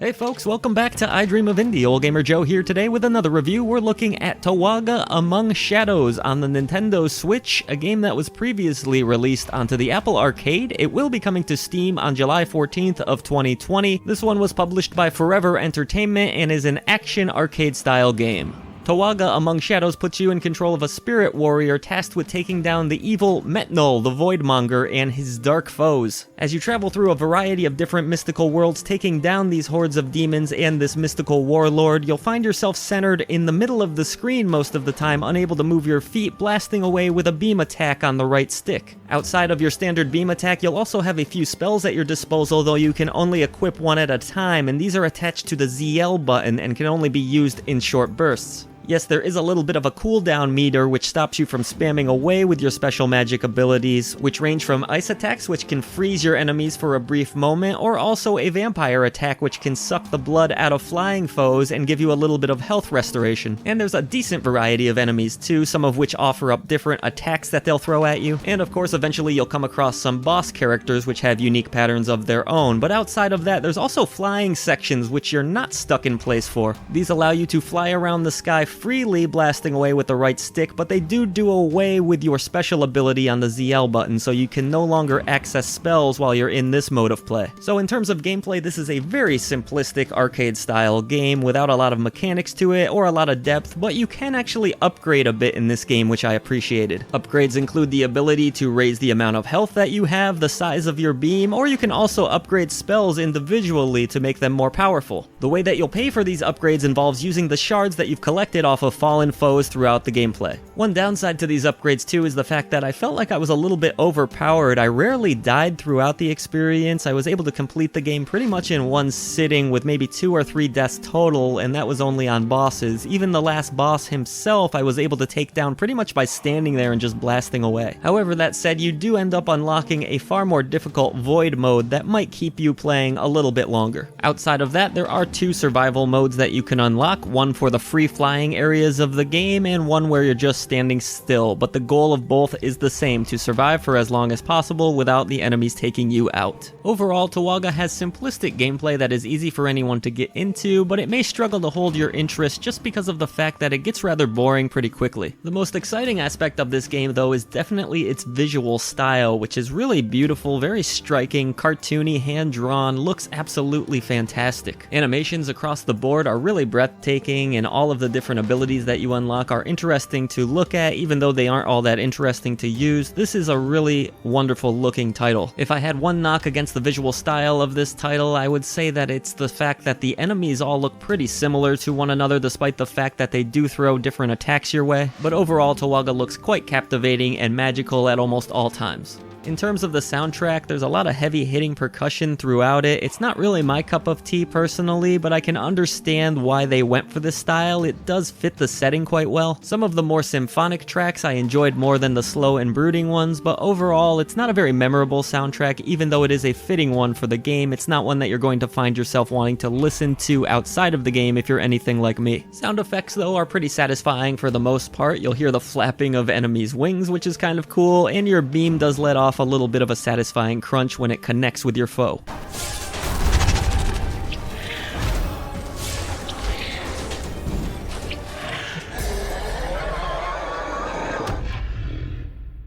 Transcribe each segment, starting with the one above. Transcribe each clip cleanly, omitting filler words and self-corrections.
Hey folks, welcome back to I Dream of Indie. Ole Gamer Joe here today with another review. We're looking at Towaga Among Shadows on the Nintendo Switch, a game that was previously released onto the Apple Arcade. It will be coming to Steam on July 14th of 2020. This one was published by Forever Entertainment and is an action arcade-style game. Towaga Among Shadows puts you in control of a spirit warrior tasked with taking down the evil Metnol, the Voidmonger, and his dark foes. As you travel through a variety of different mystical worlds, taking down these hordes of demons and this mystical warlord, you'll find yourself centered in the middle of the screen most of the time, unable to move your feet, blasting away with a beam attack on the right stick. Outside of your standard beam attack, you'll also have a few spells at your disposal, though you can only equip one at a time, and these are attached to the ZL button and can only be used in short bursts. Yes, there is a little bit of a cooldown meter which stops you from spamming away with your special magic abilities, which range from ice attacks, which can freeze your enemies for a brief moment, or also a vampire attack which can suck the blood out of flying foes and give you a little bit of health restoration. And there's a decent variety of enemies too, some of which offer up different attacks that they'll throw at you. And of course, eventually you'll come across some boss characters which have unique patterns of their own, but outside of that, there's also flying sections which you're not stuck in place for. These allow you to fly around the sky freely, blasting away with the right stick, but they do away with your special ability on the ZL button, so you can no longer access spells while you're in this mode of play. So in terms of gameplay, this is a very simplistic arcade-style game without a lot of mechanics to it or a lot of depth, but you can actually upgrade a bit in this game, which I appreciated. Upgrades include the ability to raise the amount of health that you have, the size of your beam, or you can also upgrade spells individually to make them more powerful. The way that you'll pay for these upgrades involves using the shards that you've collected off of fallen foes throughout the gameplay. One downside to these upgrades too is the fact that I felt like I was a little bit overpowered. I rarely died throughout the experience. I was able to complete the game pretty much in one sitting with maybe 2 or 3 deaths total, and that was only on bosses. Even the last boss himself I was able to take down pretty much by standing there and just blasting away. However, that said, you do end up unlocking a far more difficult void mode that might keep you playing a little bit longer. Outside of that, there are 2 survival modes that you can unlock, one for the free flying areas of the game and one where you're just standing still, but the goal of both is the same: to survive for as long as possible without the enemies taking you out. Overall, Towaga has simplistic gameplay that is easy for anyone to get into, but it may struggle to hold your interest just because of the fact that it gets rather boring pretty quickly. The most exciting aspect of this game though is definitely its visual style, which is really beautiful, very striking, cartoony, hand-drawn, looks absolutely fantastic. Animations across the board are really breathtaking, and all of the different abilities that you unlock are interesting to look at, even though they aren't all that interesting to use. This is a really wonderful looking title. If I had one knock against the visual style of this title, I would say that it's the fact that the enemies all look pretty similar to one another, despite the fact that they do throw different attacks your way. But overall, Towaga looks quite captivating and magical at almost all times. In terms of the soundtrack, there's a lot of heavy hitting percussion throughout it. It's not really my cup of tea personally, but I can understand why they went for this style. It does fit the setting quite well. Some of the more symphonic tracks I enjoyed more than the slow and brooding ones, but overall it's not a very memorable soundtrack. Even though it is a fitting one for the game, it's not one that you're going to find yourself wanting to listen to outside of the game if you're anything like me. Sound effects though are pretty satisfying for the most part. You'll hear the flapping of enemies' wings, which is kind of cool, and your beam does let off a little bit of a satisfying crunch when it connects with your foe.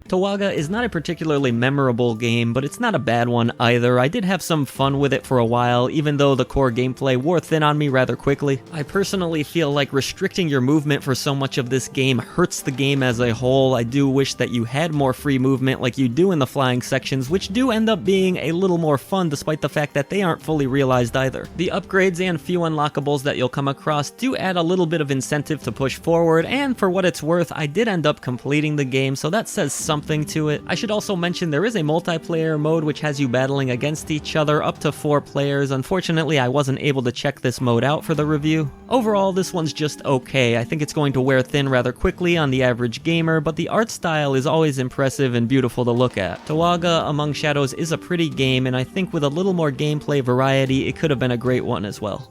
Towaga is not a particularly memorable game, but it's not a bad one either. I did have some fun with it for a while, even though the core gameplay wore thin on me rather quickly. I personally feel like restricting your movement for so much of this game hurts the game as a whole. I do wish that you had more free movement like you do in the flying sections, which do end up being a little more fun despite the fact that they aren't fully realized either. The upgrades and few unlockables that you'll come across do add a little bit of incentive to push forward, and for what it's worth, I did end up completing the game, so that says something to it. I should also mention there is a multiplayer mode which has you battling against each other, up to 4 players. Unfortunately, I wasn't able to check this mode out for the review. Overall, this one's just okay. I think it's going to wear thin rather quickly on the average gamer, but the art style is always impressive and beautiful to look at. Towaga Among Shadows is a pretty game, and I think with a little more gameplay variety, it could have been a great one as well.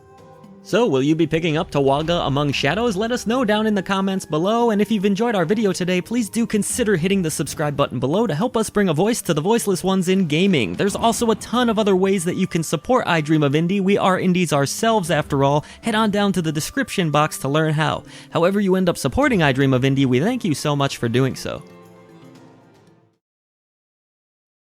So, will you be picking up Towaga Among Shadows? Let us know down in the comments below, and if you've enjoyed our video today, please do consider hitting the subscribe button below to help us bring a voice to the voiceless ones in gaming. There's also a ton of other ways that you can support I Dream of Indie. We are indies ourselves after all. Head on down to the description box to learn how. However you end up supporting I Dream of Indie, we thank you so much for doing so.